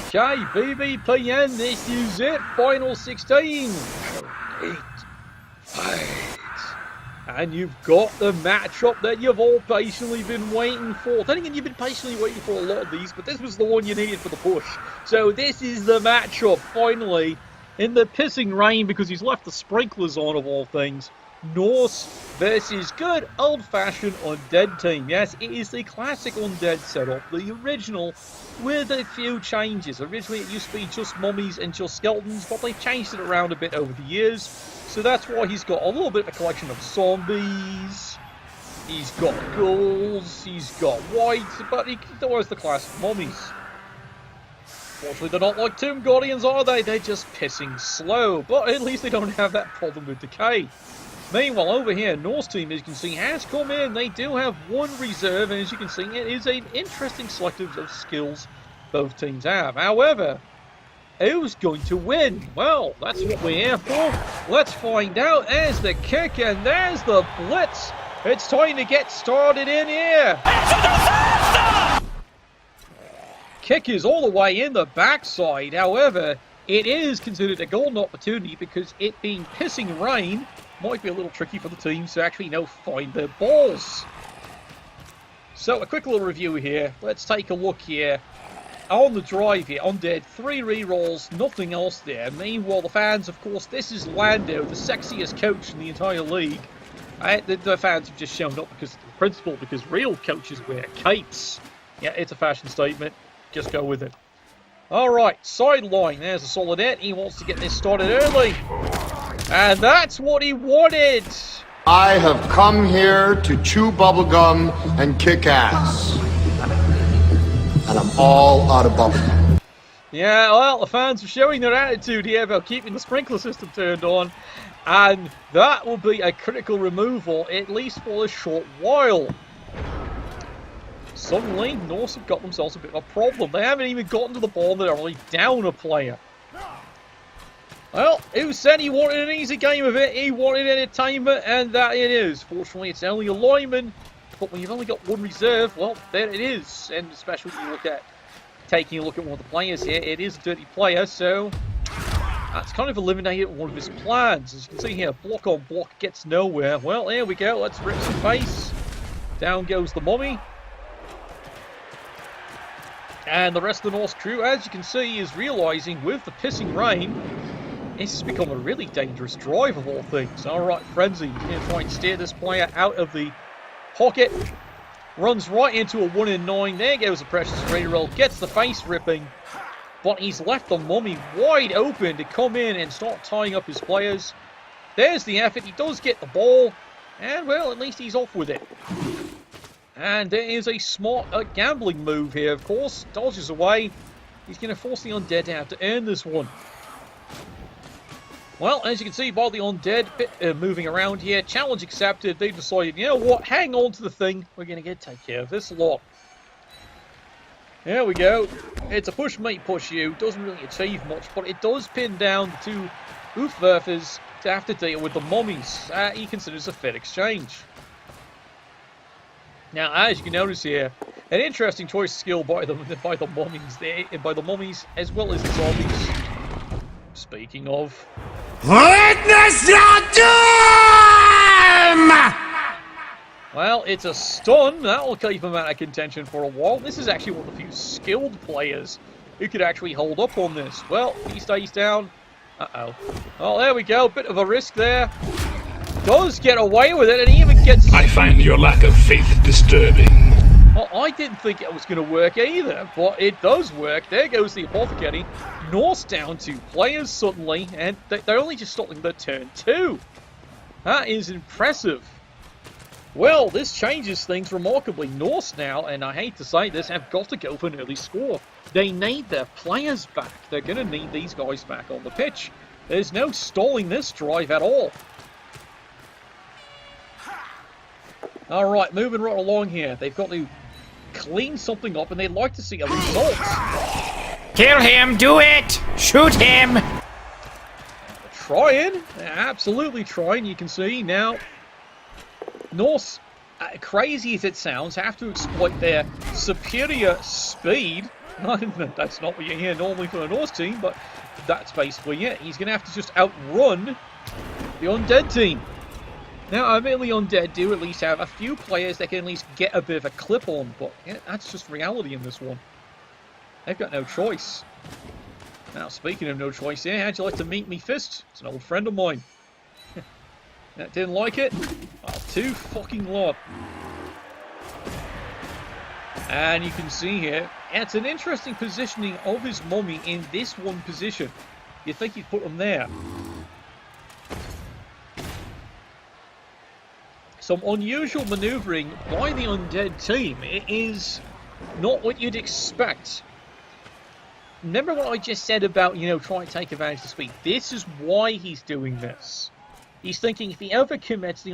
Okay, BBPN, this is it, Final 16. 8 fights. And you've got the matchup that you've all patiently been waiting for. Then again, you've been patiently waiting for a lot of these, but this was the one you needed for the push. So this is the matchup, finally, in the pissing rain, because he's left the sprinklers on, of all things. Norse versus good old-fashioned undead team. Yes, it is the classic undead setup, the original, with a few changes. Originally it used to be just mummies and just skeletons, but they've changed it around a bit over the years. So that's why he's got a little bit of a collection of zombies, he's got ghouls, he's got whites, but he still has the classic mummies. Fortunately, they're not like Tomb Guardians, are they? They're just pissing slow, but at least they don't have that problem with decay. Meanwhile, over here, Norse team, as you can see, has come in. They do have one reserve, and as you can see, it is an interesting selective of skills both teams have. However, who's going to win? Well, that's what we're here for. Let's find out. There's the kick, and there's the blitz. It's time to get started in here. Kick is all the way in the backside. However, it is considered a golden opportunity because it being pissing rain might be a little tricky for the teams to actually, find their balls. So, a quick little review here. Let's take a look here. On the drive here, Undead, 3 rerolls, nothing else there. Meanwhile, the fans, of course, this is Lando, the sexiest coach in the entire league. The fans have just shown up because of the principle, because real coaches wear capes. Yeah, it's a fashion statement. Just go with it. Alright, sideline. There's a solid hit. He wants to get this started early. And that's what he wanted. I have come here to chew bubblegum and kick ass. And I'm all out of bubblegum. Yeah, well, the fans are showing their attitude here about keeping the sprinkler system turned on. And that will be a critical removal, at least for a short while. Suddenly, Norse have got themselves a bit of a problem. They haven't even gotten to the ball, they're already down a player. Well, who said he wanted an easy game of it? He wanted entertainment, and that it is. Fortunately, it's only a lineman, but when you've only got one reserve, well, there it is. And especially when you look at taking a look at one of the players here, it is a dirty player, so that's kind of eliminated one of his plans. As you can see here, block on block gets nowhere. Well, here we go. Let's rip some face. Down goes the mummy. And the rest of the Norse crew, as you can see, is realising with the pissing rain, this has become a really dangerous drive of all things. Alright, Frenzy, he's going to try and steer this player out of the pocket. Runs right into a 1 in 9. There goes a precious reroll. Gets the face ripping. But he's left the mummy wide open to come in and start tying up his players. There's the effort. He does get the ball. And, well, at least he's off with it. And there is a smart gambling move here, of course. Dodges away. He's going to force the Undead to have to earn this one. Well, as you can see by the Undead moving around here, challenge accepted. They decided, you know what, hang on to the thing. We're going to take care of this lot. There we go. It's a push me, push you. Doesn't really achieve much, but it does pin down the two Oofwerfers to have to deal with the mummies. He considers a fair exchange. Now, as you can notice here, an interesting choice of skill by the mummies as well as the zombies. Speaking of, Witness your doom! well, it's a stun. That will keep him out of contention for a while. This is actually one of the few skilled players who could actually hold up on this. Well, he stays down. Uh-oh. Oh, there we go. Bit of a risk there. Does get away with it, and he even gets... I find your lack of faith disturbing. Well, I didn't think it was going to work either, but it does work. There goes the Apothecary. Norse down 2 players suddenly, and they're only just stopping their turn 2. That is impressive. Well, this changes things remarkably. Norse now, and I hate to say this, have got to go for an early score. They need their players back. They're going to need these guys back on the pitch. There's no stalling this drive at all. Alright, moving right along here. They've got to clean something up, and they'd like to see a result. Kill him! Do it! Shoot him! Trying. Absolutely trying. You can see now. Norse, crazy as it sounds, have to exploit their superior speed That's not what you hear normally from a Norse team, but that's basically it. He's going to have to just outrun the Undead team. Now, admittedly, Undead do at least have a few players that can at least get a bit of a clip on, but yeah, that's just reality in this one. They've got no choice. Now, speaking of no choice here, how'd you like to meet me fist? It's an old friend of mine. That didn't like it? Oh, too fucking lot. And you can see here, it's an interesting positioning of his mummy in this one position. You'd think he'd put him there. Some unusual maneuvering by the Undead team. It is not what you'd expect. Remember what I just said about, you know, trying to take advantage of the speed? This is why he's doing this. He's thinking if he ever commits, the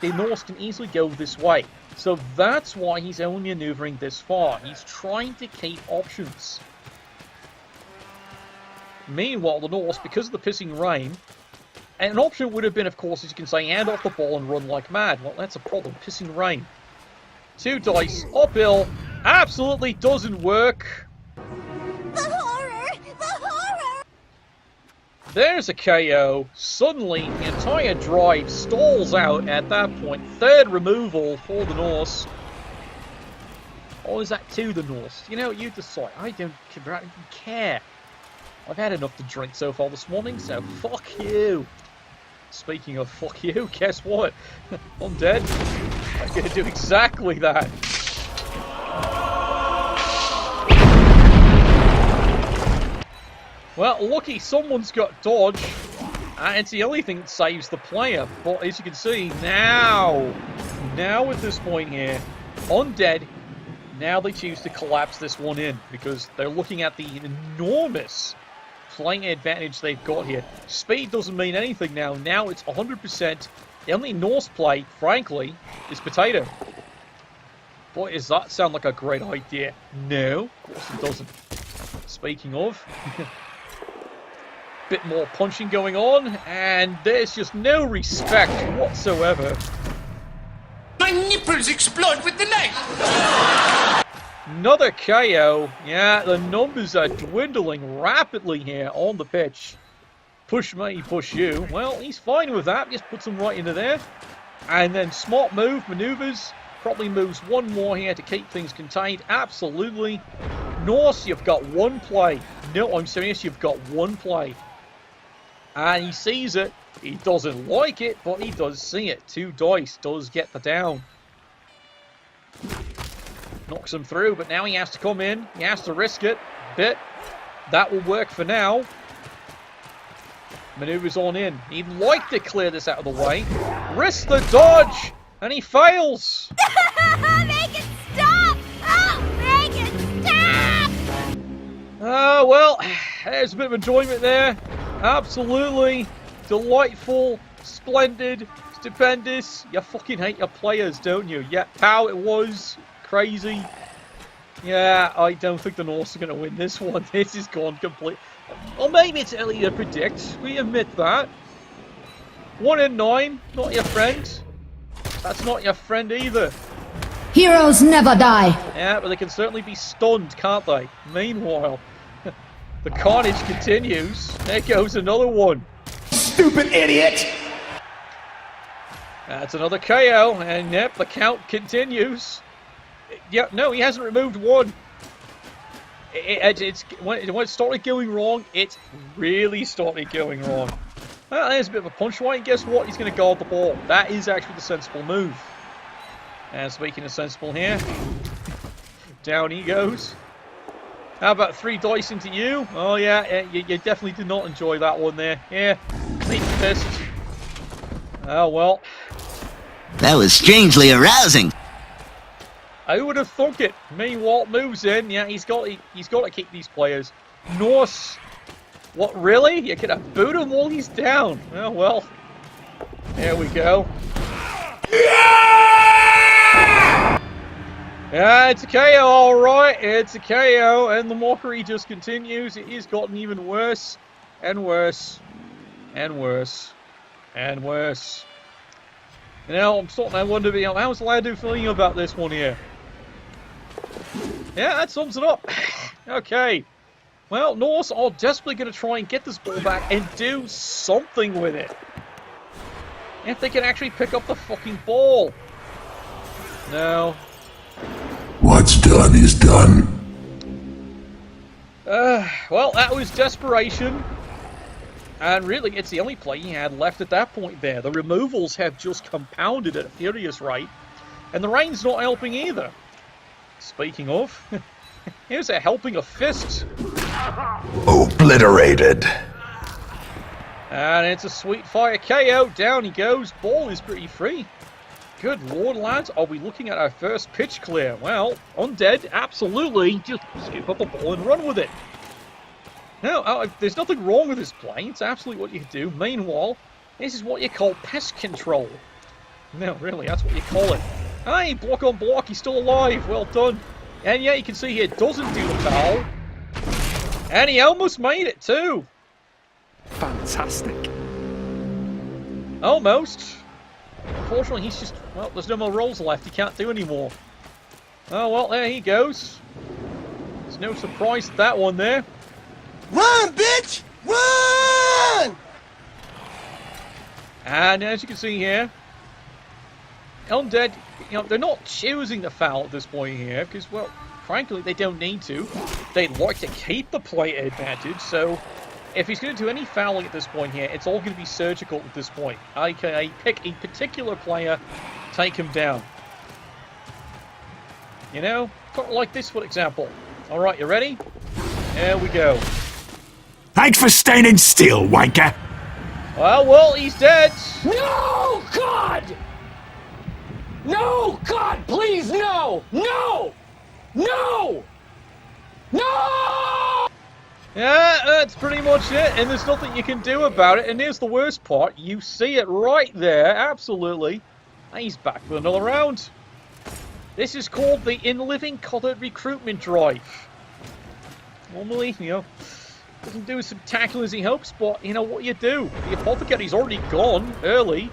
Norse can easily go this way. So that's why he's only maneuvering this far. He's trying to keep options. Meanwhile, the Norse, because of the pissing rain, and an option would have been, of course, as you can say, hand off the ball and run like mad. Well, that's a problem. Pissing rain. 2 dice, uphill, absolutely doesn't work. The horror! The horror! There's a KO. Suddenly, the entire drive stalls out at that point. 3rd removal for the Norse. Or is that to the Norse? You know, you decide. I don't care. I've had enough to drink so far this morning, so fuck you. Speaking of fuck you, guess what? I'm dead. I'm going to do exactly that. Well, lucky someone's got dodge. And it's the only thing that saves the player. But as you can see, now at this point here, Undead, now they choose to collapse this one in. Because they're looking at the enormous playing advantage they've got here. Speed doesn't mean anything now. Now it's 100%. The only Norse play, frankly, is potato. Boy, does that sound like a great idea. No, of course it doesn't. Speaking of, bit more punching going on, and there's just no respect whatsoever. My nipples explode with delight! Another KO. Yeah, the numbers are dwindling rapidly here on the pitch. Push me, push you. Well, he's fine with that. Just puts him right into there. And then smart move, maneuvers. Probably moves one more here to keep things contained. Absolutely. Norse, you've got one play. No, I'm serious. You've got one play. And he sees it. He doesn't like it, but he does see it. 2 dice does get the down. Knocks him through, but now he has to come in. He has to risk it a bit. That will work for now. Maneuvers on in. He'd like to clear this out of the way. Risk the dodge! And he fails! Make it stop! Oh, make it stop! Oh, well, there's a bit of enjoyment there. Absolutely delightful, splendid, stupendous. You fucking hate your players, don't you? Yeah, how it was. Crazy. Yeah, I don't think the Norse are going to win this one. This is gone complete. Or maybe it's early to predict. We admit that. 1 in 9, not your friend. That's not your friend either. Heroes never die. Yeah, but they can certainly be stunned, can't they? Meanwhile, the carnage continues. There goes another one. Stupid idiot! That's another KO, and yep, the count continues. Yeah, no, he hasn't removed one. When it started going wrong, it's really started going wrong. Well, there's a bit of a punch away, and guess what? He's going to guard the ball. That is actually the sensible move. And speaking of sensible here, down he goes. How about 3 dice into you? Oh yeah, you definitely did not enjoy that one there. Yeah, clean fist. Oh well. That was strangely arousing. I would have thunk it. Meanwhile, moves in. Yeah, he's got to keep these players. Norse. What, really? You're going to boot him while he's down? Oh, well. There we go. Yeah, it's a KO, alright. It's a KO, and the mockery just continues. It has gotten even worse, and worse, and worse, and worse. You know, I'm starting to wonder, how's Ladu feeling about this one here? Yeah, that sums it up. Okay. Well, Norse are desperately going to try and get this ball back and do something with it. If they can actually pick up the fucking ball. No. What's done is done. Well, that was desperation. And really, it's the only play he had left at that point there. The removals have just compounded at a furious rate. And the rain's not helping either. Speaking of, here's a helping of fists. Obliterated. And it's a sweet fire KO. Down he goes. Ball is pretty free. Good lord, lads. Are we looking at our first pitch clear? Well, Undead, absolutely. Just scoop up the ball and run with it. No, there's nothing wrong with this play. It's absolutely what you do. Meanwhile, this is what you call pest control. No, really, that's what you call it. Hey, block on block. He's still alive. Well done. And yeah, you can see here, doesn't do the foul. And he almost made it, too. Fantastic. Almost. Unfortunately, he's just... Well, there's no more rolls left. He can't do any more. Oh, well, there he goes. There's no surprise at that one there. Run, bitch! Run! And as you can see here, Undead, they're not choosing the foul at this point here, because, well, frankly, they don't need to. They'd like to keep the play advantage, so if he's going to do any fouling at this point here, it's all going to be surgical at this point. AKA, pick a particular player, take him down. You know, like this, for example. All right, you ready? There we go. Thanks for standing still, wanker. Well, he's dead. No, God! No, God, please, no! No! No! No! Yeah, that's pretty much it, and there's nothing you can do about it, and here's the worst part. You see it right there, absolutely. And he's back for another round. This is called the In Living Color Recruitment Drive. Normally, doesn't do as spectacular as he hopes, but you know what you do. The Apothecary's already gone early,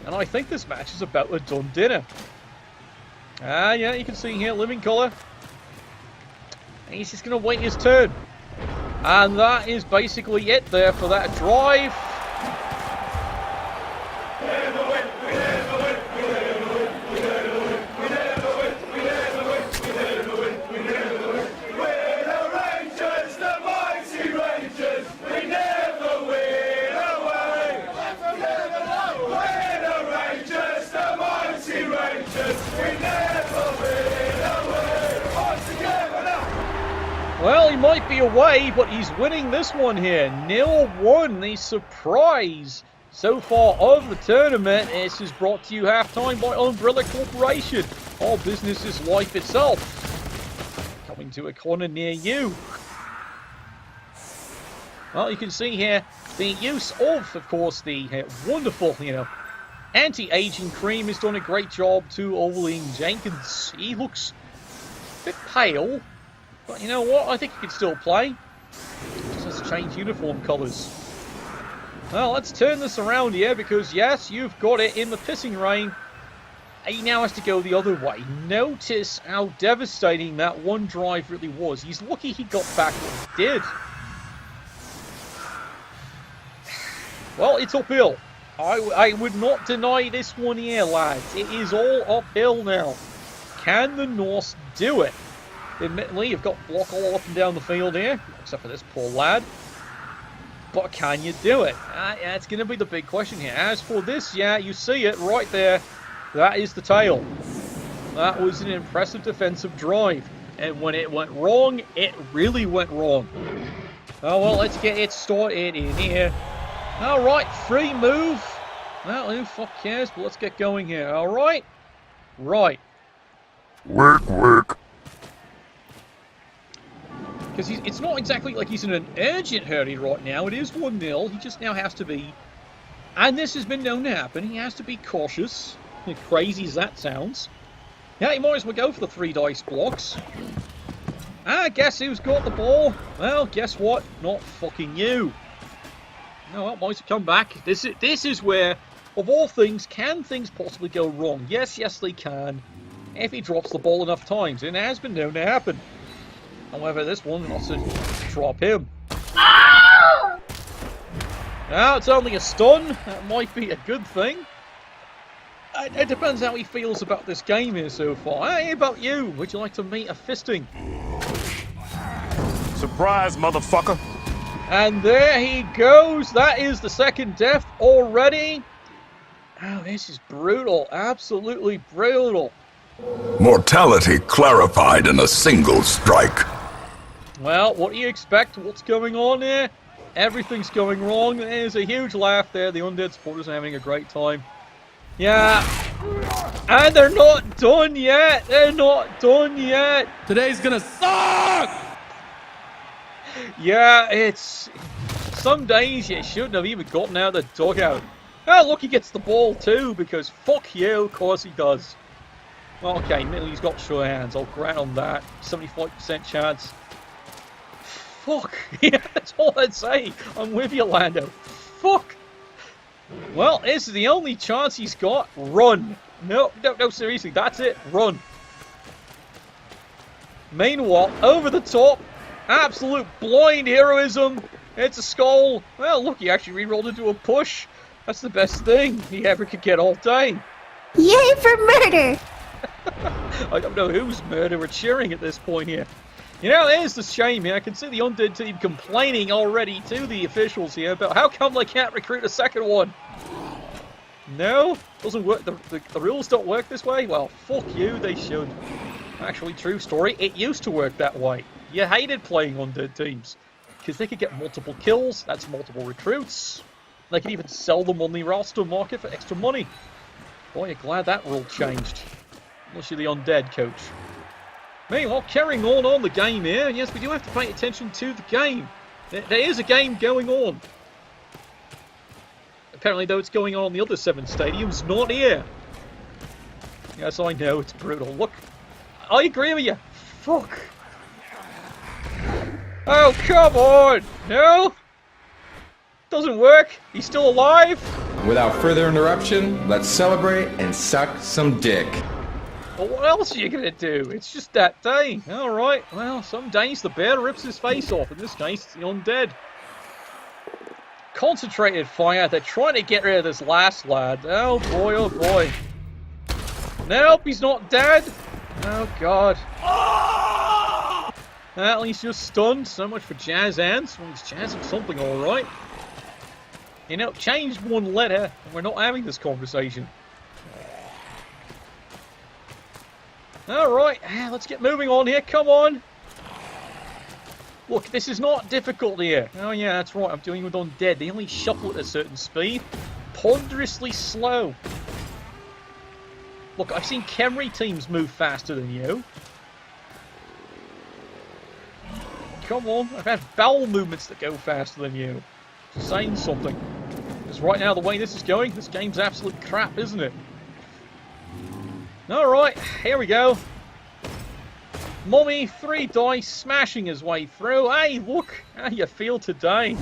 and I think this match is about a done dinner. Yeah, you can see here, Living Color. And he's just going to wait his turn. And that is basically it there for that drive. Well, he might be away, but he's winning this one here. 0-1, the surprise so far of the tournament. This is brought to you halftime by Umbrella Corporation. Our business is life itself. Coming to a corner near you. Well, you can see here the use of course, the wonderful, anti-aging cream has done a great job to Owaling Jenkins. He looks a bit pale. But you know what? I think he can still play. Just has to change uniform colours. Well, let's turn this around here because, yes, you've got it in the pissing rain. He now has to go the other way. Notice how devastating that one drive really was. He's lucky he got back what he did. Well, it's uphill. I would not deny this one here, lads. It is all uphill now. Can the Norse do it? Admittedly, you've got block all up and down the field here, except for this poor lad. But can you do it? Yeah, it's going to be the big question here. As for this, yeah, you see it right there. That is the tail. That was an impressive defensive drive. And when it went wrong, it really went wrong. Oh, well, let's get it started in here. All right, free move. Well, who fuck cares? But let's get going here. All right? Right. Work. Because it's not exactly like he's in an urgent hurry right now. It is 1-0. He just now has to be... And this has been known to happen. He has to be cautious. As crazy as that sounds. Yeah, he might as well go for the 3 dice blocks. Guess who's got the ball? Well, guess what? Not fucking you. No, well, might as well come back. This is where, of all things, can things possibly go wrong? Yes, they can. If he drops the ball enough times. And it has been known to happen. However, this one wants to drop him. Now, it's only a stun. That might be a good thing. It depends how he feels about this game here so far. Hey, about you? Would you like to meet a fisting? Surprise, motherfucker. And there he goes. That is the second death already. Oh, this is brutal. Absolutely brutal. Mortality clarified in a single strike. Well, what do you expect? What's going on here? Everything's going wrong. There's a huge laugh there. The Undead supporters are having a great time. Yeah. And they're not done yet. They're not done yet. Today's gonna suck! Yeah, it's... Some days you shouldn't have even gotten out of the dugout. Oh, look, he gets the ball too, because fuck you, of course he does. Well, okay, admittedly he's got sure hands. I'll grant on that. 75% chance. Fuck. Yeah, that's all I'd say. I'm with you, Lando. Fuck. Well, this is the only chance he's got. Run. No, seriously, that's it. Run. Meanwhile, over the top, absolute blind heroism. It's a skull. Well, look, he actually re-rolled into a push. That's the best thing he ever could get all day. Yay for murder! I don't know who's murderer cheering at this point here. You know, there's the shame here. I can see the Undead team complaining already to the officials here about how come they can't recruit a second one. No? Doesn't work. The rules don't work this way? Well, fuck you, they should. Actually, true story, it used to work that way. You hated playing Undead teams. Because they could get multiple kills, that's multiple recruits. They could even sell them on the roster market for extra money. Boy, you're glad that rule changed. Unless you're the Undead coach. Meanwhile, carrying on the game here, yes, we do have to pay attention to the game. There is a game going on. Apparently, though, it's going on the other 7 stadiums, not here. Yes, I know, it's brutal. Look, I agree with you. Fuck. Oh, come on! No? Doesn't work? He's still alive? Without further interruption, let's celebrate and suck some dick. Well, what else are you gonna do? It's just that day. Alright, well, some days the bear rips his face off. In this case, it's the Undead. Concentrated fire. They're trying to get rid of this last lad. Oh boy, oh boy. Nope, he's not dead. Oh god. Well, he's just stunned. So much for jazz hands. Well, he's jazzing something alright. You know, change one letter, and we're not having this conversation. Alright, let's get moving on here. Come on. Look, this is not difficult here. Oh yeah, that's right. I'm doing with Undead. They only shuffle at a certain speed. Ponderously slow. Look, I've seen Khemri teams move faster than you. Come on. I've had bowel movements that go faster than you. Saying something. Because right now, the way this is going, this game's absolute crap, isn't it? Alright, here we go. Mummy, 3 dice, smashing his way through. Hey, look, how you feel today.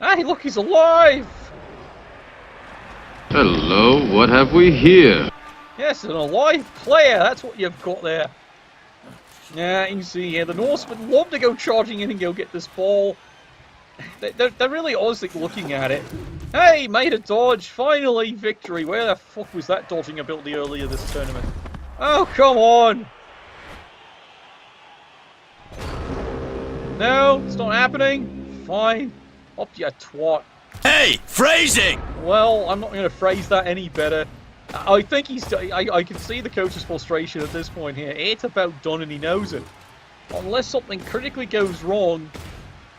Hey, look, he's alive! Hello, what have we here? Yes, an alive player, that's what you've got there. Yeah, you can see here, the Norsemen love to go charging in and go get this ball. They're really honestly looking at it. Hey, made a dodge, finally, victory. Where the fuck was that dodging ability earlier this tournament? Oh, come on! No, it's not happening. Fine. Up you twat. Hey, phrasing! Well, I'm not going to phrase that any better. I think he's... I can see the coach's frustration at this point here. It's about done and he knows it. Unless something critically goes wrong,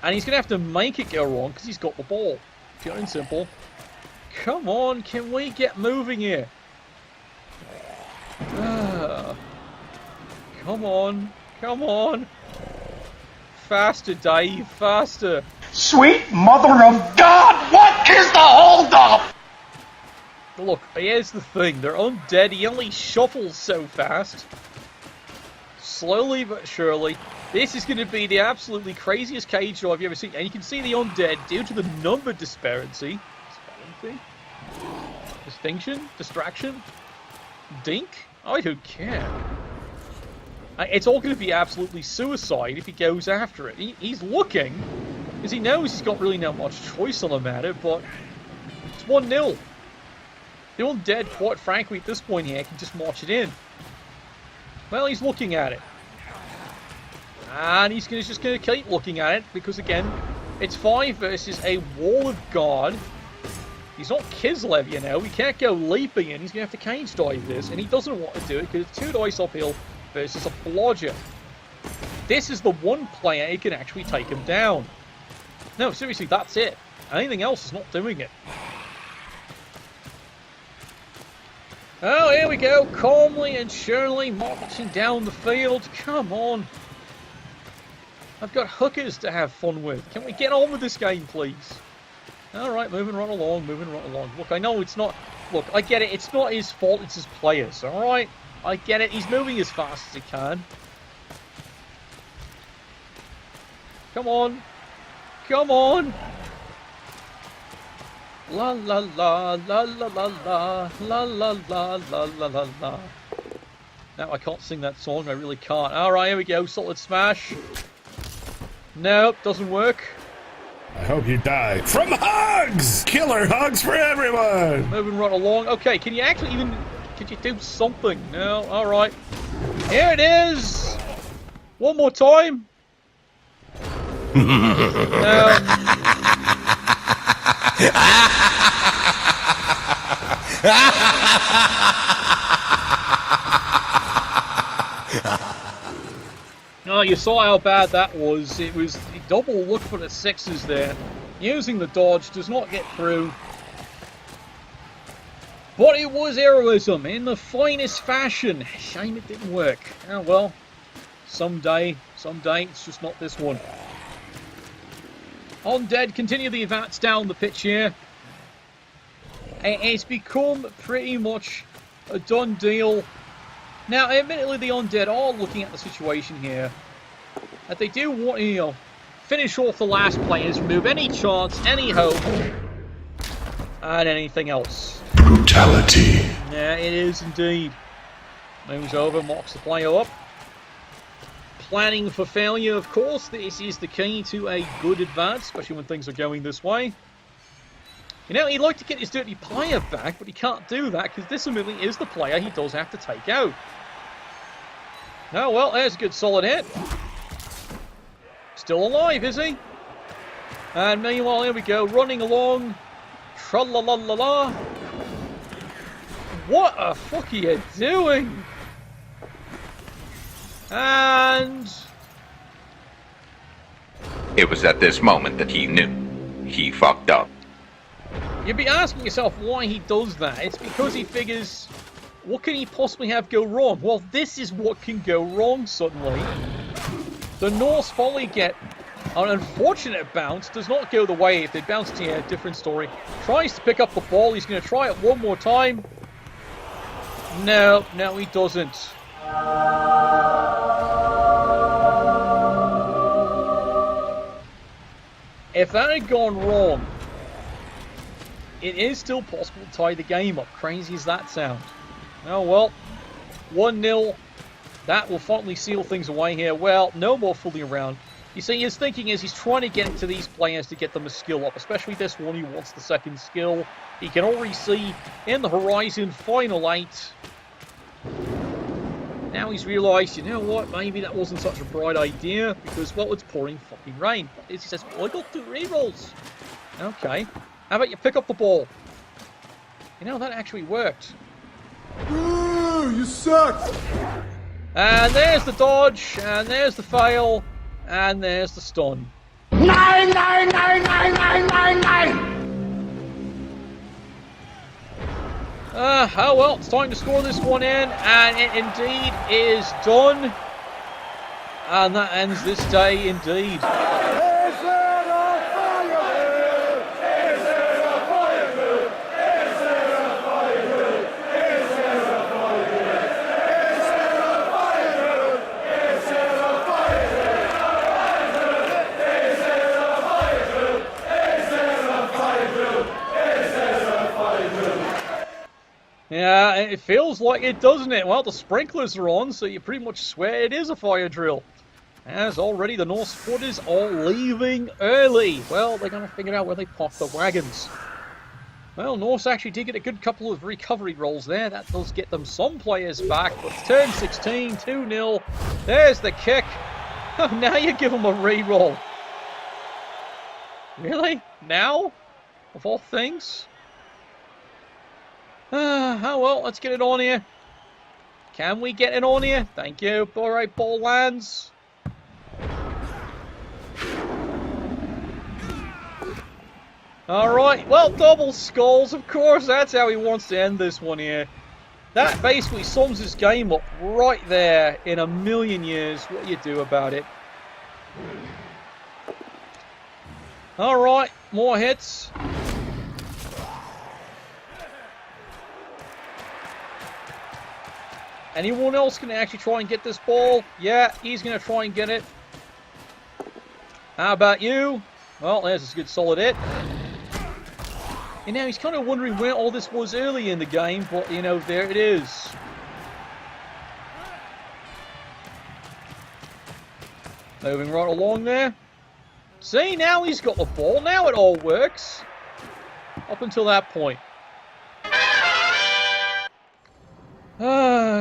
and he's going to have to make it go wrong because he's got the ball. Pure and simple. Come on, can we get moving here? Come on. Come on. Faster, Dave. Faster. Sweet mother of God, what is the holdup? Look, here's the thing. They're undead. He only shuffles so fast. Slowly but surely. This is going to be the absolutely craziest cage show I've ever seen. And you can see the undead, due to the number disparity. Distinction? Distraction? Dink? I don't care. It's all going to be absolutely suicide if he goes after it. He's looking, because he knows he's got really not much choice on the matter, but it's 1-0. The Undead, quite frankly, at this point here, can just march it in. Well, he's looking at it. And he's just going to keep looking at it, because again, it's 5 versus a wall of guard. He's not Kislev, you know. He can't go leaping in. He's going to have to cage dive this, and he doesn't want to do it because it's 2 dice uphill versus a blodger. This is the one player who can actually take him down. No, seriously, that's it. Anything else is not doing it. Oh, here we go. Calmly and surely marching down the field. Come on. I've got hookers to have fun with. Can we get on with this game, please? Alright, moving right along, moving right along. Look, I know it's not... Look, I get it. It's not his fault, it's his players, alright? I get it. He's moving as fast as he can. Come on. Come on. La la la, la la la la, la la la, la la la la. Now, I can't sing that song. I really can't. Alright, here we go. Solid smash. Nope, doesn't work. I hope you die from hugs! Killer hugs for everyone! Moving right along. Okay, can you actually even... Could you do something? No, alright. Here it is! One more time. Oh, you saw how bad that was. It was a double look for the 6s there. Using the dodge does not get through. But it was heroism in the finest fashion. Shame it didn't work. Oh well. Someday, it's just not this one. Undead continue the advance down the pitch here. It's become pretty much a done deal. Now, admittedly, the Undead are looking at the situation here. That they do want to, you know, finish off the last players, remove any chance, any hope, and anything else. Brutality. Yeah, it is indeed. Moves over, mocks the player up. Planning for failure, of course. This is the key to a good advance, especially when things are going this way. You know, he'd like to get his dirty player back, but he can't do that because this admittedly is the player he does have to take out. Oh, well, there's a good solid hit. Still alive, is he? And meanwhile, here we go, running along. Tra-la-la-la-la. What the fuck are you doing? And... It was at this moment that he knew. He fucked up. You'd be asking yourself why he does that. It's because he figures, what can he possibly have go wrong? Well, this is what can go wrong suddenly. The Norse volley get an unfortunate bounce. Does not go the way. If they bounce to a different story. Tries to pick up the ball. He's going to try it one more time. No, he doesn't. If that had gone wrong, it is still possible to tie the game up. Crazy as that sounds. Oh well. 1-0. That will finally seal things away here. Well, no more fooling around. You see, his thinking is he's trying to get into these players to get them a skill up. Especially this one, he wants the second skill. He can already see in the horizon, final 8. Now he's realised, you know what, maybe that wasn't such a bright idea. Because, well, it's pouring fucking rain. He says, well, I got 2 rerolls. Okay. How about you pick up the ball? You know, that actually worked. Ooh, you suck! And there's the dodge, and there's the fail, and there's the stun. 9, 9, 9, 9, 9, 9, 9! Oh well, it's time to score this one in, and it indeed is done. And that ends this day indeed. Yeah, It feels like it, doesn't it? Well, the sprinklers are on, so you pretty much swear it is a fire drill. As already the Norse footers are leaving early. Well, they're going to figure out where they park the wagons. Well, Norse actually did get a good couple of recovery rolls there. That does get them some players back. But turn 16, 2-0. There's the kick. Oh, now you give them a re-roll. Really? Now? Of all things? Oh well, let's get it on here. Can we get it on here? Thank you. Alright, ball lands. Alright, well, double skulls. Of course, that's how he wants to end this one here. That basically sums his game up right there in a million years. What do you do about it? Alright, more hits. Anyone else going to actually try and get this ball? Yeah, he's going to try and get it. How about you? Well, there's a good solid hit. And now he's kind of wondering where all this was early in the game, but, you know, there it is. Moving right along there. See, now he's got the ball. Now it all works. Up until that point.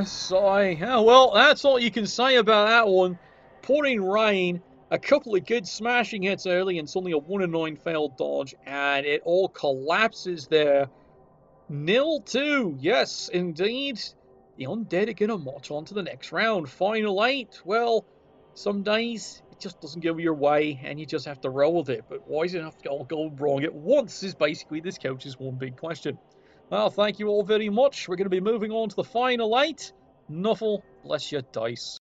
Sigh. Oh, well, that's all you can say about that one. Pouring rain, a couple of good smashing hits early, and suddenly a 1-9 failed dodge, and it all collapses there. 0-2. Yes, indeed. The Undead are going to march on to the next round. Final 8. Well, some days it just doesn't go your way, and you just have to roll with it. But why does it have to all go wrong at once is basically this coach's one big question. Well, thank you all very much. We're going to be moving on to the final 8. Nuffle, bless your dice.